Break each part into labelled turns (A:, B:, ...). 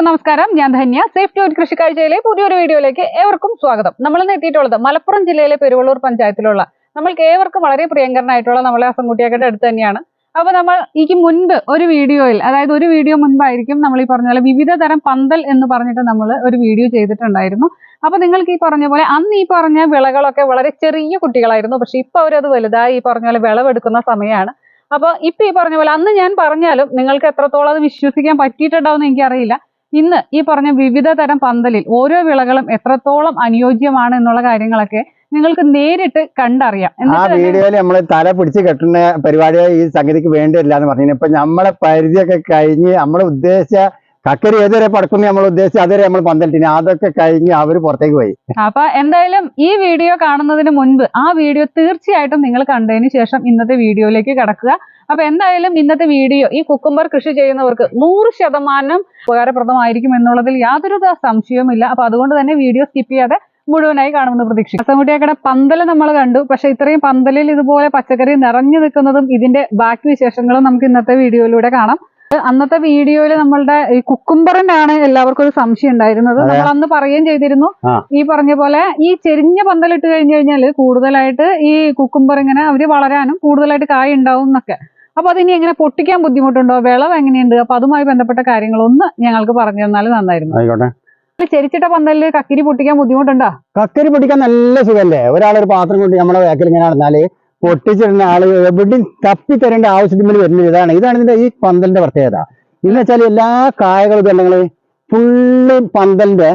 A: എല്ലാവർക്കും നമസ്കാരം. ഞാൻ ധന്യ. സേഫ് ടു കൃഷിക്കാഴ്ചയിലെ പുതിയൊരു വീഡിയോയിലേക്ക് ഏവർക്കും സ്വാഗതം. നമ്മൾ ഇന്ന് എത്തിയിട്ടുള്ളത് മലപ്പുറം ജില്ലയിലെ പെരുവള്ളൂർ പഞ്ചായത്തിലുള്ള നമ്മൾക്ക് ഏവർക്കും വളരെ പ്രിയങ്കരനായിട്ടുള്ള നമ്മളെ അസംകുട്ടിയാക്കയുടെ അടുത്ത് തന്നെയാണ്. അപ്പൊ നമ്മൾ ഈ മുൻപ് ഒരു വീഡിയോയിൽ, അതായത് ഒരു വീഡിയോ മുൻപായിരിക്കും നമ്മൾ ഈ പറഞ്ഞ പോലെ വിവിധ തരം പന്തൽ എന്ന് പറഞ്ഞിട്ട് നമ്മൾ ഒരു വീഡിയോ ചെയ്തിട്ടുണ്ടായിരുന്നു. അപ്പൊ നിങ്ങൾക്ക് ഈ പറഞ്ഞ പോലെ അന്ന് ഈ പറഞ്ഞ വിളകളൊക്കെ വളരെ ചെറിയ കുട്ടികളായിരുന്നു. പക്ഷെ ഇപ്പൊ അവരത് വലുതായി ഈ പറഞ്ഞ പോലെ വിളവെടുക്കുന്ന സമയമാണ്. അപ്പൊ ഇപ്പൊ ഈ പറഞ്ഞ പോലെ അന്ന് ഞാൻ പറഞ്ഞാലും നിങ്ങൾക്ക് എത്രത്തോളം അത് വിശ്വസിക്കാൻ പറ്റിയിട്ടുണ്ടാവും എനിക്കറിയില്ല. ഇന്ന് ഈ പറഞ്ഞ വിവിധ തരം പന്തലിൽ ഓരോ വിളകളും എത്രത്തോളം അനുയോജ്യമാണ് എന്നുള്ള കാര്യങ്ങളൊക്കെ നിങ്ങൾക്ക് നേരിട്ട് കണ്ടറിയാം.
B: ആ വീഡിയോയിൽ നമ്മൾ തല പിടിച്ച് കെട്ടുന്ന പരിപാടി ഈ സംഗതിക്ക് വേണ്ടിയില്ല എന്ന് പറഞ്ഞു. ഇപ്പൊ നമ്മളെ പരിധിയൊക്കെ കഴിഞ്ഞ് നമ്മൾ ഉദ്ദേശിച്ച കക്കരി ഏതുവരെ പടക്കുന്ന നമ്മൾ ഉദ്ദേശിച്ച അതുവരെ നമ്മൾ പന്തലിട്ടിന് അതൊക്കെ കഴിഞ്ഞ് അവര് പുറത്തേക്ക് പോയി.
A: അപ്പൊ എന്തായാലും ഈ വീഡിയോ കാണുന്നതിന് മുൻപ് ആ വീഡിയോ തീർച്ചയായിട്ടും നിങ്ങൾ കണ്ടതിന് ശേഷം ഇന്നത്തെ വീഡിയോയിലേക്ക് കടക്കുക. അപ്പൊ എന്തായാലും ഇന്നത്തെ വീഡിയോ ഈ കുക്കുംബർ കൃഷി ചെയ്യുന്നവർക്ക് 100% ഉപകാരപ്രദമായിരിക്കും എന്നുള്ളതിൽ യാതൊരു സംശയവുമില്ല. അപ്പൊ അതുകൊണ്ട് തന്നെ വീഡിയോ സ്കിപ്പ് ചെയ്യാതെ മുഴുവനായി കാണുമെന്ന് പ്രതീക്ഷിക്കും. അസംകുട്ടിയാക്കയുടെ പന്തല് നമ്മൾ കണ്ടു. പക്ഷെ ഇത്രയും പന്തലിൽ ഇതുപോലെ പച്ചക്കറി നിറഞ്ഞു നിൽക്കുന്നതും ഇതിന്റെ ബാക്കി വിശേഷങ്ങളും നമുക്ക് ഇന്നത്തെ വീഡിയോയിലൂടെ കാണാം. അന്നത്തെ വീഡിയോയിൽ നമ്മളുടെ ഈ കുക്കുംബറിന്റെ ആണ് എല്ലാവർക്കും ഒരു സംശയം ഉണ്ടായിരുന്നത്. നമ്മൾ അന്ന് പറയുകയും ചെയ്തിരുന്നു, ഈ പറഞ്ഞ പോലെ ഈ ചെരിഞ്ഞ പന്തലിട്ട് കഴിഞ്ഞു കഴിഞ്ഞാൽ കൂടുതലായിട്ട് ഈ കുക്കുംബർ ഇങ്ങനെ അവര് വളരാനും കൂടുതലായിട്ട് കായ ഉണ്ടാവും എന്നൊക്കെ. അപ്പൊ അതിനി എങ്ങനെ പൊട്ടിക്കാൻ ബുദ്ധിമുട്ടുണ്ടോ, വിളവ് എങ്ങനെയുണ്ട്, അപ്പൊ അതുമായി ബന്ധപ്പെട്ട കാര്യങ്ങളൊന്ന് ഞങ്ങൾക്ക് പറഞ്ഞു തന്നാൽ നന്നായിരുന്നു. ചെരിച്ചിട്ട പന്തലില് കക്കിരി പൊട്ടിക്കാൻ ബുദ്ധിമുട്ടുണ്ടോ?
B: കക്കരി പൊട്ടിക്കാൻ നല്ല സുഖല്ലേ. ഒരാളൊരു പാത്രം കൊണ്ട് നമ്മളെ വേക്കിൽ ഇങ്ങനെ നടന്നാല് പൊട്ടിച്ചിടുന്ന ആള് എവിടെയും തപ്പി തരേണ്ട ആവശ്യത്തിന് വരുന്നത് ഇതാണ് ഇതിന്റെ ഈ പന്തലിന്റെ പ്രത്യേകത. എന്ന് വെച്ചാൽ എല്ലാ കായകളും ഇതുണ്ടെങ്കിൽ ഫുള്ള് പന്തലിന്റെ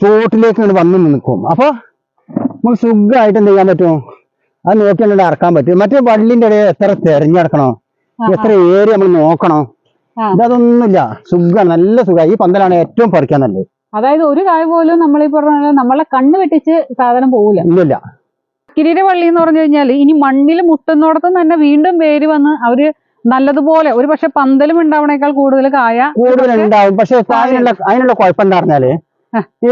B: ചോട്ടിലേക്ക് വന്നു നിൽക്കും. അപ്പൊ നമുക്ക് സുഖമായിട്ട് എന്ത് ചെയ്യാൻ പറ്റും, അത് നോക്കിയാൽ ഇറക്കാൻ പറ്റും. മറ്റേ വള്ളിന്റെ ഇടയിൽ എത്ര തെരഞ്ഞെടുക്കണോ, എത്ര ഏരിയ നമ്മൾ നോക്കണോ, ഇതൊന്നുമില്ല. സുഖമാണ്, നല്ല സുഖമാണ്. ഈ പന്തലാണ് ഏറ്റവും പറിക്കാൻ നല്ലത്.
A: അതായത് ഒരു കായ പോലും നമ്മളീ പറഞ്ഞ നമ്മളെ കണ്ണ് വെട്ടിച്ച് സാധനം പോകില്ല.
B: ഇല്ല.
A: കിരീര വള്ളി എന്ന് പറഞ്ഞു കഴിഞ്ഞാൽ ഇനി മണ്ണിൽ മുട്ടുന്നോടത്തും തന്നെ വീണ്ടും വേര് വന്ന് അവര് നല്ലതുപോലെ ഒരു പക്ഷെ പന്തലും ഉണ്ടാവണേക്കാൾ കൂടുതൽ കായ
B: കൂടുതലുണ്ടാവും. പക്ഷെ അതിനുള്ള കുഴപ്പം എന്താ പറഞ്ഞാല് ഈ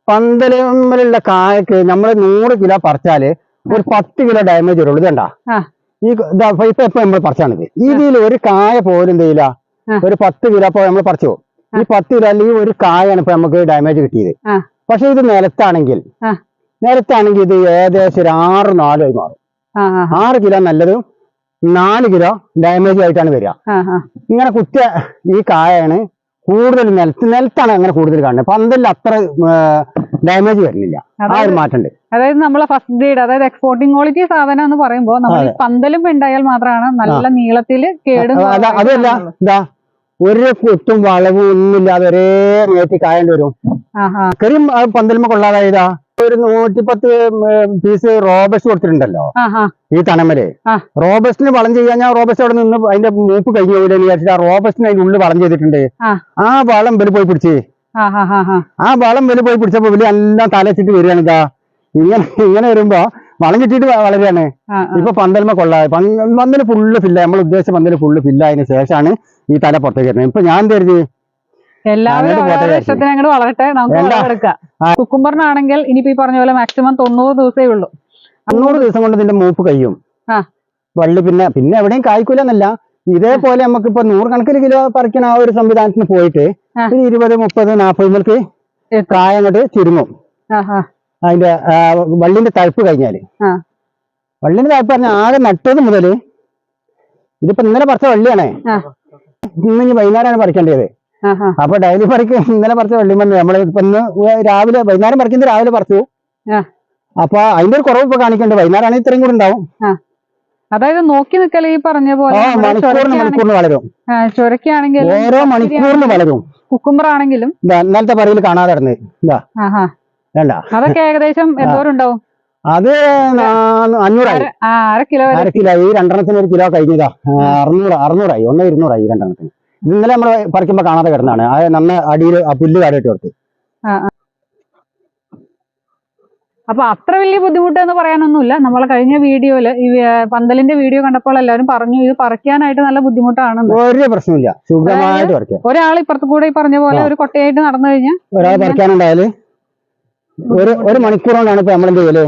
B: പന്തലുള്ള കായക്ക് നമ്മള് 100 കിലോ പറിച്ചാല് ഒരു 10 കിലോ ഡാമേജ് വരുള്ളൂ. ഇതണ്ടാ ഈ ഇപ്പൊ നമ്മൾ പറിച്ചാണിത്. ഇതിൽ ഒരു കായ പോലും എന്തെയില്ല, ഒരു 10 കിലോ ഇപ്പൊ നമ്മൾ പറിച്ചു. ഈ 10 കിലോ അല്ലെങ്കിൽ ഒരു കായാണ് ഇപ്പൊ നമുക്ക് ഡാമേജ് കിട്ടിയത്. പക്ഷെ ഇത് നിലത്താണെങ്കിൽ ഇത് ഏകദേശം ഒരു 6-4 ആയി മാറും. 6 കിലോ നല്ലത്, 4 കിലോ ഡാമേജ് ആയിട്ടാണ് വരിക. ഇങ്ങനെ കുറ്റ ഈ കായാണ് കൂടുതൽ നിലത്താണ് അങ്ങനെ കൂടുതൽ കാണുന്നത്. പന്തലിൽ അത്ര ഡാമേജ് വരുന്നില്ല. ആ ഒരു മാറ്റമുണ്ട്.
A: അതായത് നമ്മളെ ഫസ്റ്റ് ഗ്രേഡ്, അതായത് എക്സ്പോർട്ടിംഗ് ക്വാളിറ്റി സാധനം എന്ന് പറയുമ്പോൾ നമ്മൾ പന്തലും ഉണ്ടായാൽ മാത്രമാണ് നല്ല നീളത്തില് കേടും.
B: അതല്ല, ഇതാ ഒരു കുത്തും വളവും ഒന്നുമില്ലാതെ ഒരേ നേറ്റി കായേണ്ടി വരും. കറിയും പന്തലുമ്പോ കൊള്ളാതായതാ. ഒരു 110 പീസ് റോബസ്റ്റ് കൊടുത്തിട്ടുണ്ടല്ലോ ഈ തണമല്. റോബസ്റ്റിന് വളം ചെയ്യാൻ ഞാൻ റോബസ്റ്റ് അവിടെ നിന്ന് അതിന്റെ മൂപ്പ് കഴിഞ്ഞു പോയില്ലെന്ന് വിചാരിച്ചിട്ട് ആ റോബസ്റ്റിന് അതിന്റെ ഉള്ളിൽ വളം ചെയ്തിട്ടുണ്ട്. ആ വളം ബലി പോയി പിടിച്ച് പിടിച്ചപ്പോ വലിയ എല്ലാം തലച്ചിട്ട് വരികയാണ്. ഇതാ ഇങ്ങനെ വരുമ്പോ വളം കിട്ടിയിട്ട് വളരെയാണ്. ഇപ്പൊ പന്തലുമ്പോ കൊള്ളാതെ പന്തല് ഫുള്ള് ഫില്ല, നമ്മൾ ഉദ്ദേശിച്ച പന്തല് ഫുള്ള് ഫില്ലായതിനു ശേഷമാണ് ഈ തല പുറത്തേക്ക് വരുന്നത്. ഇപ്പൊ ഞാൻ കരുതി
A: എല്ലാവരും ഇഷ്ടത്തിന് അങ്ങോട്ട് വളരട്ടെ, നമുക്ക് വളരെടുക്കാം. കുക്കുംബറിനാണെങ്കിൽ ഇനിയിപ്പോ ഈ പറഞ്ഞ പോലെ മാക്സിമം 90 ദിവസമേ ഉള്ളൂ.
B: 90 ദിവസം കൊണ്ട് ഇതിന്റെ മൂപ്പ് കഴിയും. വള്ളി പിന്നെ എവിടെയും കായ്ക്കൂലെന്നല്ല, ഇതേപോലെ നമുക്കിപ്പോ 100 കണക്കിന് കിലോ പറിക്കുന്ന ആ ഒരു സംവിധാനത്തിന് പോയിട്ട് 20, 30, 40 കായ അങ്ങോട്ട് ചുരുങ്ങും. അതിന്റെ വള്ളിന്റെ തഴപ്പ് കഴിഞ്ഞാല്, വള്ളിന്റെ തഴപ്പ് പറഞ്ഞാൽ ആകെ നട്ടത് മുതല് ഇതിപ്പോ ഇന്നലെ പറിച്ച വള്ളിയാണേ, ഇന്ന് വൈകുന്നേരമാണ് പറിക്കേണ്ടത്. അപ്പൊ ഡെയിലി പറിക്കും. ഇന്നലെ പറിച്ച വള്ളിമണ്ണ് നമ്മള് ഇപ്പൊ ഇന്ന് രാവിലെ വൈകുന്നേരം പറിക്കുന്നത് രാവിലെ പറിച്ചു. അപ്പൊ അതിന്റെ ഒരു കുറവ് ഇപ്പൊ കാണിക്കണ്ട്. വൈകുന്നേരമാണ് ഇത്രയും കൂടെ ഉണ്ടാവും.
A: അതായത് നോക്കി നിൽക്കൽ ഈ പറഞ്ഞ പോലെ
B: മണിക്കൂറിന് വളരും.
A: ചൊരക്കാണെങ്കിലും
B: ഓരോ മണിക്കൂറിന് വളരും.
A: കുക്കുംബർ ആണെങ്കിലും
B: ഇന്നലത്തെ പറയിൽ കാണാതെ കിടന്ന് വേണ്ട.
A: അതൊക്കെ ഏകദേശം എന്തോരം ഉണ്ടാവും?
B: അത് 500
A: അര കിലോ.
B: ഈ 2 ഒരു കിലോ കഴിഞ്ഞതാ. 600 200 2 ഇന്നലെ നമ്മള് പറിക്കുമ്പോ കാണാതെ കിടന്നാണ്. അത് നന്ന അടിയിൽ പുല്ല് കാടിട്ട് കൊടുത്ത്.
A: അപ്പൊ അത്ര വലിയ ബുദ്ധിമുട്ട് എന്ന് പറയാനൊന്നുമില്ല. നമ്മളെ കഴിഞ്ഞ വീഡിയോയില് ഈ പന്തലിന്റെ വീഡിയോ കണ്ടപ്പോൾ എല്ലാവരും പറഞ്ഞു ഇത് പറിക്കാനായിട്ട് നല്ല ബുദ്ധിമുട്ടാണ്.
B: ഒരു പ്രശ്നമില്ല, സുഖമായിട്ട് പറിക്കാം.
A: ഒരാൾ ഇപ്പുറത്ത് കൂടെ ഈ പറഞ്ഞ പോലെ ഒരു കൊട്ടയായിട്ട് നടന്നു കഴിഞ്ഞാൽ
B: ഒരാൾ പറിക്കാനുണ്ടായാല് ഒരു മണിക്കൂർ കൊണ്ടാണ് ഇപ്പൊ നമ്മളെന്ത് ചെയ്യല്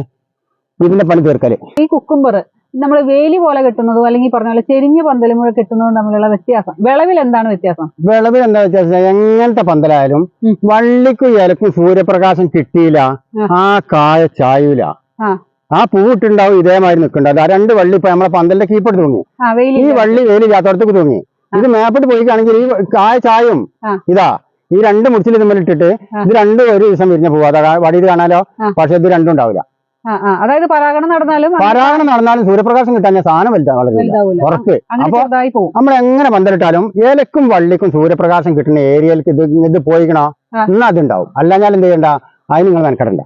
B: ഇതിന്റെ പണി തീർക്കല്.
A: ഈ കുക്കുംബർ നമ്മൾ വേലി പോലെ കെട്ടുന്നതും അല്ലെങ്കിൽ പറഞ്ഞ പോലെ ചെരിഞ്ഞ പന്തലുമുഴ കെട്ടുന്നതും തമ്മിലുള്ള വ്യത്യാസം, വിളവിൽ എന്താണ് വ്യത്യാസം?
B: വിളവ് എന്താ വ്യത്യാസം? എങ്ങനത്തെ പന്തലായാലും വള്ളിക്കും ഇലക്കും സൂര്യപ്രകാശം കിട്ടിയില്ല, ആ കായ ചായൂല, ആ പൂവിട്ടുണ്ടാവും ഇതേമാതിരി നിൽക്കുന്നുണ്ട്. ആ 2 വള്ളി ഇപ്പൊ നമ്മളെ പന്തലിന്റെ കീപ്പിട്ട് തൂങ്ങി, ഈ വള്ളി വെയിലില്ലാത്തടത്തേക്ക് തൂങ്ങി, ഇത് മേപ്പിട്ട് പോയിക്കാണെങ്കിൽ ഈ കായ ചായും. ഇതാ ഈ 2 മുറിച്ചിൽ തമ്മിലിട്ടിട്ട് ഇത് 2 ഒരു ദിവസം വിരിഞ്ഞ പോവാ, അതാ വടിയിൽ കാണാലോ, പക്ഷെ ഇത് 2 ഉണ്ടാവില്ല.
A: അതായത് പരാഗണം
B: നടന്നാലും സൂര്യപ്രകാശം കിട്ടാൻ സാധനം വലുതാവില്ല, ഉറപ്പ്. അപ്പൊ നമ്മൾ എങ്ങനെ പന്തലിട്ടാലും ഏലക്കും വള്ളിക്കും സൂര്യപ്രകാശം കിട്ടുന്ന ഏരിയയിലേക്ക് ഇത് പോയിക്കണോ എന്നാ അതുണ്ടാവും. അല്ലാഞ്ഞാൽ എന്ത് ചെയ്യണ്ട, അതിന് നിങ്ങൾ മെനക്കെടണ്ട,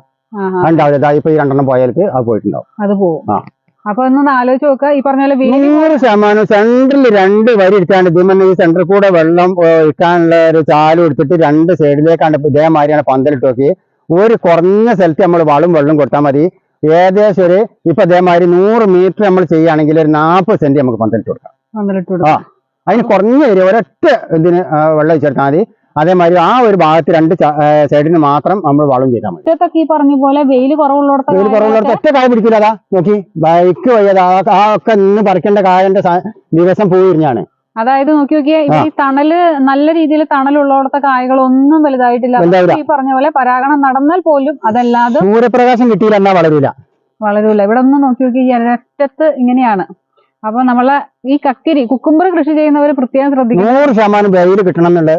B: ഉണ്ടാവില്ല. ഇപ്പൊ ഈ 2 പോയാലേക്ക് അത് പോയിട്ടുണ്ടാവും,
A: അത് പോകും. അപ്പൊ ഒന്ന് ആലോചിച്ച് നോക്കുക, ഈ പറഞ്ഞ
B: 100% സെന്ററിൽ 2 വരി എടുത്താണ്ട് ഇതിൽ ഈ സെന്ററിൽ കൂടെ വെള്ളം ഇട്ടാനുള്ള ഒരു ചാലും എടുത്തിട്ട് 2 സൈഡിലേക്കാണ് ഇതേമാതിരിയാണ് പന്തലിട്ട് നോക്കി. ഒരു കുറഞ്ഞ സ്ഥലത്ത് നമ്മൾ വെള്ളം കൊടുത്താൽ മതി. ഏകദേശം ഒരു ഇപ്പൊ ഇതേമാതിരി 100 മീറ്റർ നമ്മൾ ചെയ്യുകയാണെങ്കിൽ ഒരു 40 സെന്റ് നമുക്ക് പന്തലിട്ട് കൊടുക്കാം. അതിന് കുറഞ്ഞ ഏരിയ ഒരൊറ്റ ഇതിന് വെള്ളം ഒഴിച്ചെടുത്താൽ മതി. അതേമാതിരി ആ ഒരു ഭാഗത്ത് 2 സൈഡിന് മാത്രം നമ്മൾ വളം ചെയ്താൽ മതി.
A: ഈ പറഞ്ഞ പോലെ വെയിൽ കുറവുള്ളിടത്ത്
B: ഒറ്റ കായ പിടിക്കില്ല. അതാ നോക്കി ബൈക്ക് വയ്യത് ആ ഒക്കെ നിന്ന് പറിക്കേണ്ട കായന്റെ ദിവസം പോയിരുന്നാണ്.
A: അതായത് നോക്കിയേ, ഈ തണല് നല്ല രീതിയിൽ തണലുള്ളിടത്തെ കായകളൊന്നും വലുതായിട്ടില്ല. ഈ പറഞ്ഞ പോലെ പരാഗണം നടന്നാൽ പോലും അതല്ലാതെ
B: സൂര്യപ്രകാശം കിട്ടിയില്ല എന്നാ വളരൂല.
A: ഇവിടെ ഒന്ന് നോക്കി ഈ അറ്റത്ത് ഇങ്ങനെയാണ്. അപ്പൊ നമ്മളെ ഈ കുക്കുംബർ കൃഷി ചെയ്യുന്നവര് പ്രത്യേകം ശ്രദ്ധിക്കണം,
B: 100% വെയിൽ കിട്ടണം എന്നുള്ള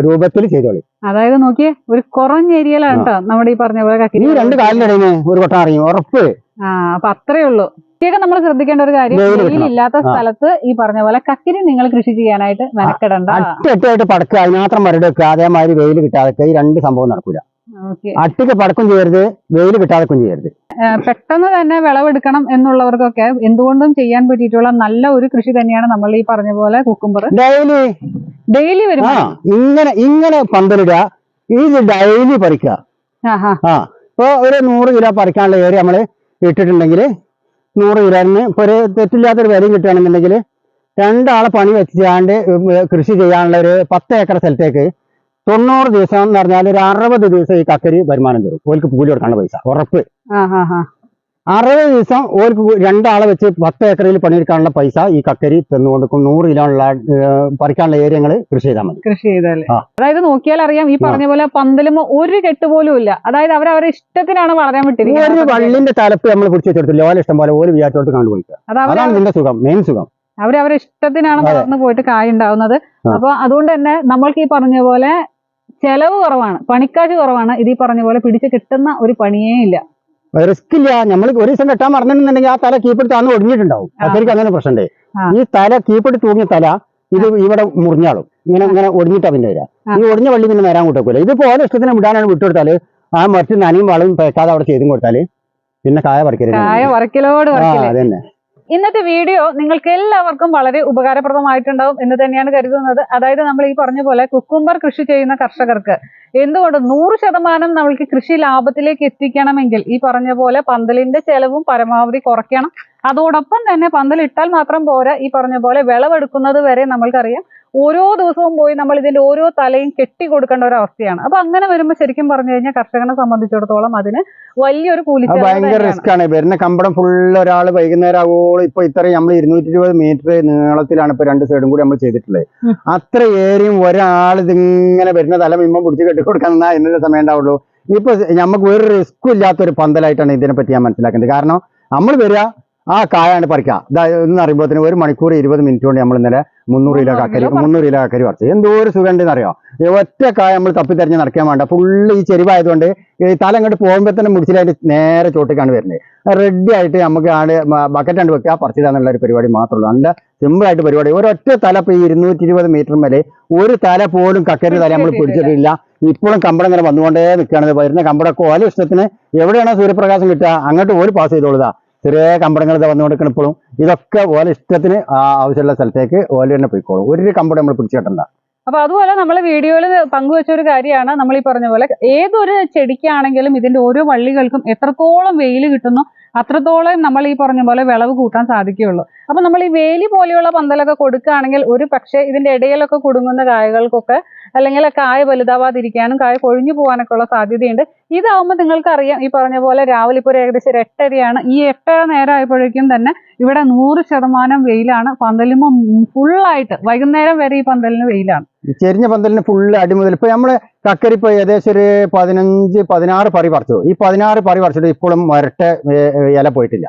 B: രൂപത്തിൽ ചെയ്തോളി.
A: അതായത് നോക്കിയേ, ഒരു കുറഞ്ഞ ഏരിയയിലാണ് കേട്ടോ നമ്മുടെ ഈ പറഞ്ഞ പോലെ കക്കിരി.
B: 2 കാലിനിടയിൽ ഒരു കൊട്ടം അറിയും, ഉറപ്പ്.
A: അപ്പൊ അത്രേ ഉള്ളൂ. പ്രത്യേകം നമ്മൾ ശ്രദ്ധിക്കേണ്ട ഒരു കാര്യം, വെയിലില്ലാത്ത സ്ഥലത്ത് ഈ പറഞ്ഞ പോലെ കക്കിരി നിങ്ങൾ കൃഷി ചെയ്യാനായിട്ട് മെനക്കെടണ്ട.
B: അറ്റായിട്ട് പടക്കുക, അതിനാത്രം മരടെക്കുക, അതേമാതിരി വെയിൽ കിട്ടാതെ ഈ 2 സംഭവം നടക്കൂല. അട്ടിക്ക് പടക്കും ചെയ്യരുത്, വെയിൽ കിട്ടാതെക്കും ചെയ്യരുത്.
A: പെട്ടെന്ന് തന്നെ വിളവെടുക്കണം എന്നുള്ളവർക്കൊക്കെ എന്തുകൊണ്ടും ചെയ്യാൻ പറ്റിയിട്ടുള്ള നല്ല ഒരു കൃഷി തന്നെയാണ് നമ്മൾ ഈ പറഞ്ഞ പോലെ കുക്കുംബർ. ഡെയിലി വരും
B: ഇങ്ങനെ പന്തലിടുക, ഇത് ഡെയിലി പറിക്കുക. ഇപ്പൊ ഒരു 100 കിലോ പറിക്കാനുള്ള ഏരിയ നമ്മള് ഇട്ടിട്ടുണ്ടെങ്കിൽ 100 കിലോന് ഇപ്പൊ ഒരു തെറ്റില്ലാത്തൊരു വിലയും കിട്ടുകയാണെന്നുണ്ടെങ്കിൽ 2 ആളെ പണി വെച്ചാണ്ട് കൃഷി ചെയ്യാനുള്ള ഒരു 10 ഏക്കർ സ്ഥലത്തേക്ക് 90 ദിവസം എന്ന് പറഞ്ഞാൽ ഒരു 60 ദിവസം ഈ കക്കരി വരുമാനം തരും. ഓർക്ക് കൂലി കൊടുക്കാനുള്ള പൈസ ഉറപ്പ്. 60 ദിവസം ഓർക്ക് 2 ആളെ വെച്ച് 10 ഏക്കറിൽ പണിയെടുക്കാനുള്ള പൈസ ഈ കക്കരി തന്നുകൊടുക്കും. 100 കിലോ ഉള്ള പറിക്കാനുള്ള ഏരിയകൾ കൃഷി ചെയ്താൽ മതി.
A: കൃഷി ചെയ്താൽ അതായത് നോക്കിയാൽ അറിയാം, ഈ പറഞ്ഞ പോലെ പന്തലും ഒരു കെട്ട് പോലും ഇല്ല. അതായത് അവരവരുടെ ഇഷ്ടത്തിനാണ് വളരാൻ വിട്ടിരിക്കുന്നത്.
B: ഒരു വള്ളിന്റെ തലപ്പ് നമ്മൾ പിടിച്ചു വെച്ചെടുത്തില്ല, ഓല ഇഷ്ടം പോലെ ഓല് വിചാരിച്ചോട്ട് കണ്ടുപോയിക്കുക. അതാണ് നിന്റെ സുഖം, മെയിൻ സുഖം.
A: അവരവരുടെ ഇഷ്ടത്തിനാണ് വളർന്നു പോയിട്ട് കായ ഉണ്ടാവുന്നത്. അപ്പൊ അതുകൊണ്ട് തന്നെ നമ്മൾക്ക് ഈ പറഞ്ഞ പോലെ ചെലവ് കുറവാണ്, പണിക്കാശ് കുറവാണ്. ഇത് ഈ പറഞ്ഞ പോലെ പിടിച്ച് കിട്ടുന്ന ഒരു പണിയേ ഇല്ല,
B: റിസ്ക് ഇല്ല. നമ്മൾ ഒരു ദിവസം കെട്ടാൻ പറഞ്ഞിട്ടുണ്ടെങ്കിൽ ആ തല കീപ്പിട്ട് അന്ന് ഒടിഞ്ഞിട്ടുണ്ടാവും. അതൊക്കെ അങ്ങനെ പ്രശ്നമുണ്ട്. ഈ തല കീപ്പിട്ട് തൂങ്ങിയ തല ഇത് ഇവിടെ മുറിഞ്ഞാളും, ഇങ്ങനെ ഒടിഞ്ഞിട്ടാ പിന്നെ വരിക. ഈ ഒടിഞ്ഞ വള്ളി പിന്നെ വരാൻ കൂട്ടക്കൂല. ഇതിപ്പോ ഓരോ ഇഷ്ടത്തിന് വിടാനാണ് വിട്ടുകൊടുത്താല് ആ മറിച്ച് നനയും വളവും പേക്കാതെ അവിടെ ചെയ്തും കൊടുത്താല് പിന്നെ കായ പറിക്കലോട്. അതന്നെ.
A: ഇന്നത്തെ വീഡിയോ നിങ്ങൾക്ക് എല്ലാവർക്കും വളരെ ഉപകാരപ്രദമായിട്ടുണ്ടാവും എന്ന് തന്നെയാണ് കരുതുന്നത്. അതായത് നമ്മൾ ഈ പറഞ്ഞ പോലെ കുക്കുംബർ കൃഷി ചെയ്യുന്ന കർഷകർക്ക് എന്തുകൊണ്ട് 100% നമ്മൾക്ക് കൃഷി ലാഭത്തിലേക്ക് എത്തിക്കണമെങ്കിൽ ഈ പറഞ്ഞ പോലെ പന്തലിന്റെ ചെലവും പരമാവധി കുറയ്ക്കണം. അതോടൊപ്പം തന്നെ പന്തലിട്ടാൽ മാത്രം പോരാ, ഈ പറഞ്ഞ പോലെ വിളവെടുക്കുന്നത് വരെ നമ്മൾക്കറിയാം ഓരോ ദിവസവും പോയി നമ്മൾ ഇതിന്റെ ഓരോ തലയും കെട്ടി കൊടുക്കേണ്ട ഒരു അവസ്ഥയാണ്. അപ്പൊ അങ്ങനെ വരുമ്പോൾ ശരിക്കും പറഞ്ഞു കഴിഞ്ഞാൽ കർഷകനെ സംബന്ധിച്ചിടത്തോളം അതിന് വലിയൊരു കൂലി
B: ഭയങ്കര റിസ്ക് ആണ്. വരുന്ന കമ്പടം ഫുള്ള് ഒരാൾ വൈകുന്നേരം ആവോളം ഇപ്പൊ ഇത്രയും നമ്മൾ 220 മീറ്റർ നീളത്തിലാണ് ഇപ്പൊ 2 സൈഡും കൂടി നമ്മൾ ചെയ്തിട്ടുള്ളത്. അത്ര ഏരിയയും ഒരാൾ ഇതിങ്ങനെ വരുന്ന തല മിമ്പം പിടിച്ച് കെട്ടിക്കൊടുക്കാൻ നിന്നാ എന്നൊരു സമയം ഉണ്ടാവുള്ളൂ. ഇപ്പൊ നമുക്ക് ഒരു റിസ്ക്കും ഇല്ലാത്തൊരു പന്തലായിട്ടാണ് ഇതിനെപ്പറ്റി ഞാൻ മനസ്സിലാക്കുന്നത്. കാരണം നമ്മൾ വരിക ആ കായാണ് പറിക്കാം. എന്ന് പറയുമ്പോഴത്തേന് 1 മണിക്കൂർ 20 മിനിറ്റ് കൊണ്ട് നമ്മൾ ഇന്നലെ 300 കിലോ കക്കരി പറിച്ചു. എന്തോ ഒരു സുഖം ഉണ്ടെന്ന് അറിയാം. ഒറ്റ കായ നമ്മൾ തപ്പിത്തെരഞ്ഞ് നടക്കാൻ വേണ്ട. ഫുള്ള് ഈ ചെരിവായതുകൊണ്ട് ഈ തല അങ്ങോട്ട് പോകുമ്പോൾ തന്നെ മുടിച്ചിലായിട്ട് നേരെ ചോട്ടിക്കാണ് വരുന്നത്. റെഡി ആയിട്ട് നമുക്ക് ബക്കറ്റ് കണ്ട് വെക്കുക, പറിച്ചിടാന്നുള്ള ഒരു പരിപാടി മാത്രമേ ഉള്ളൂ. നല്ല സിമ്പിൾ ആയിട്ട് പരിപാടി. ഒരൊറ്റ തല ഇപ്പൊ 220 മീറ്റർ മേലെ ഒരു തല പോലും കക്കരി തല നമ്മൾ പിടിച്ചിട്ടില്ല. ഇപ്പോഴും കമ്പടം ഇങ്ങനെ വന്നുകൊണ്ടേ നിൽക്കുകയാണ്. വരുന്ന കമ്പടമൊക്കെ ഓല ഇഷ്ടത്തിന് എവിടെയാണോ സൂര്യപ്രകാശം കിട്ടുക അങ്ങോട്ട് ഓല് പാസ് ചെയ്തോളുക. ചെറിയ കമ്പടങ്ങൾ വന്നു കൊടുക്കണം. ഇപ്പോഴും ഇതൊക്കെ ഓല ഇഷ്ടത്തിന് ആവശ്യമുള്ള സ്ഥലത്തേക്ക് ഓല തന്നെ പോയിക്കോളും. ഒരു കമ്പടം നമ്മൾ പിടിച്ചിട്ടണ്ട.
A: അപ്പൊ അതുപോലെ നമ്മൾ വീഡിയോയിൽ പങ്കുവെച്ച ഒരു കാര്യമാണ് നമ്മൾ ഈ പറഞ്ഞ പോലെ ഏതൊരു ചെടിക്കാണെങ്കിലും ഇതിന്റെ ഓരോ വള്ളികൾക്കും എത്രത്തോളം വെയിൽ കിട്ടുന്നു അത്രത്തോളം നമ്മൾ ഈ പറഞ്ഞ പോലെ വിളവ് കൂട്ടാൻ സാധിക്കുകയുള്ളൂ. അപ്പൊ നമ്മൾ ഈ വേലി പോലെയുള്ള പന്തലൊക്കെ കൊടുക്കുകയാണെങ്കിൽ ഒരു പക്ഷേ ഇതിന്റെ ഇടയിലൊക്കെ കുടുങ്ങുന്ന കായകൾക്കൊക്കെ അല്ലെങ്കിൽ കായ വലുതാവാതിരിക്കാനും കായ കൊഴിഞ്ഞു പോകാനൊക്കെ ഉള്ള സാധ്യതയുണ്ട്. ഇതാവുമ്പോൾ നിങ്ങൾക്ക് അറിയാം, ഈ പറഞ്ഞ പോലെ രാവിലെ ഇപ്പോൾ ഒരു ഏകദേശം ഒരു 8:30 ഈ 8:30 നേരം ആയപ്പോഴേക്കും തന്നെ ഇവിടെ 100% വെയിലാണ്. പന്തലുമ്പോൾ ഫുള്ളായിട്ട് വൈകുന്നേരം വരെ ഈ പന്തലിന് വെയിലാണ്.
B: ചെരിഞ്ഞ പന്തലിന് ഫുള്ള് അടിമുതൽ ഇപ്പൊ നമ്മള് കക്കരിപ്പോ ഏകദേശം ഒരു 15-16 പറി പറിച്ചു. ഈ 16 പറി പറിച്ചിട്ട് ഇപ്പോഴും മരട്ടെ ഇല പോയിട്ടില്ല.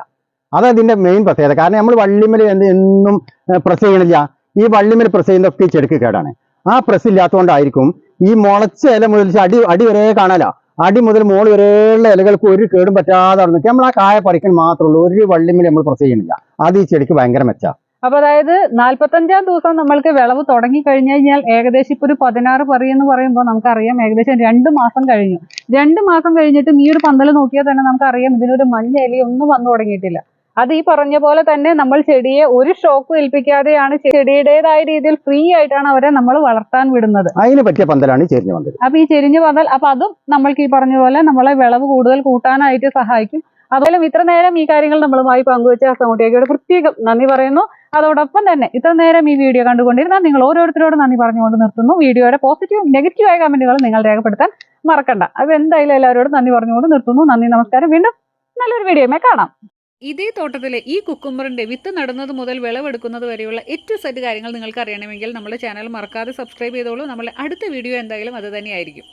B: അതതിന്റെ മെയിൻ പ്രത്യേകത. കാരണം നമ്മൾ വള്ളിമേൽ എന്നും പ്രസ് ചെയ്യണില്ല. ഈ വള്ളിമേൽ പ്രസ് ചെയ്യുന്നതൊക്കെ ഈ ചെടിക്ക് കേടാണ്. ആ പ്രസ് ഇല്ലാത്തതുകൊണ്ടായിരിക്കും ഈ മുളച്ച ഇല മുതൽ അടി വരെ കാണാലോ. അടി മുതൽ മോൾ വരെയുള്ള ഇലകൾക്ക് ഒരു കേടും പറ്റാതെ നിൽക്കുക. നമ്മൾ ആ കായ പറിക്കാൻ മാത്രമേ ഉള്ളൂ, ഒരു വള്ളിമേൽ നമ്മൾ പ്രസ് ചെയ്യണില്ല. അത് ഈ ചെടിക്ക് ഭയങ്കര മെച്ചാ.
A: അപ്പൊ അതായത് 45-ാം ദിവസം നമ്മൾക്ക് വിളവ് തുടങ്ങി കഴിഞ്ഞു കഴിഞ്ഞാൽ ഏകദേശം ഇപ്പൊ ഒരു 16 പറി എന്ന് പറയുമ്പോൾ നമുക്കറിയാം ഏകദേശം 2 മാസം കഴിഞ്ഞു. 2 മാസം കഴിഞ്ഞിട്ടും ഈ ഒരു പന്തൽ നോക്കിയാൽ തന്നെ നമുക്കറിയാം ഇതിനൊരു മഞ്ഞ ഇലയൊന്നും വന്നു തുടങ്ങിയിട്ടില്ല. അത് ഈ പറഞ്ഞ പോലെ തന്നെ നമ്മൾ ചെടിയെ ഒരു ഷോക്ക് ഏൽപ്പിക്കാതെയാണ് ചെടിയുടേതായ രീതിയിൽ ഫ്രീ ആയിട്ടാണ് അവരെ നമ്മൾ വളർത്താൻ വിടുന്നത്.
B: അതിന് പറ്റിയ പന്തലാണ് ഈ ചെരിഞ്ഞ പന്തൽ.
A: അപ്പൊ ഈ ചെരിഞ്ഞ പന്തൽ അപ്പൊ അതും നമ്മൾക്ക് ഈ പറഞ്ഞ പോലെ നമ്മളെ വിളവ് കൂടുതൽ കൂട്ടാനായിട്ട് സഹായിക്കും. അതുപോലെ ഇത്ര നേരം ഈ കാര്യങ്ങൾ നമ്മളുമായി പങ്കുവെച്ച ഹസൻകുട്ടിയോട് പ്രത്യേകം നന്ദി പറയുന്നു. അതോടൊപ്പം തന്നെ ഇത്ര നേരം ഈ വീഡിയോ കണ്ടുകൊണ്ടിരുന്ന നിങ്ങൾ ഓരോരുത്തരോടും നന്ദി പറഞ്ഞുകൊണ്ട് നിർത്തുന്നു. വീഡിയോയുടെ പോസിറ്റീവും നെഗറ്റീവായ കമന്റുകൾ നിങ്ങൾ രേഖപ്പെടുത്താൻ മറക്കണ്ട. അത് എന്തായാലും എല്ലാവരോടും നന്ദി പറഞ്ഞുകൊണ്ട് നിർത്തുന്നു. നന്ദി, നമസ്കാരം. വീണ്ടും നല്ലൊരു വീഡിയോയുമായി കാണാം. ഇതേ തോട്ടത്തിലെ ഈ കുക്കുംബറിന്റെ വിത്ത് നടുന്നത് മുതൽ വിളവെടുക്കുന്നത് വരെയുള്ള ഏറ്റവും സെറ്റ് കാര്യങ്ങൾ നിങ്ങൾക്ക് അറിയണമെങ്കിൽ നമ്മുടെ ചാനൽ മറക്കാതെ സബ്സ്ക്രൈബ് ചെയ്തോളൂ. നമ്മളെ അടുത്ത വീഡിയോ എന്തായാലും അത് തന്നെയായിരിക്കും.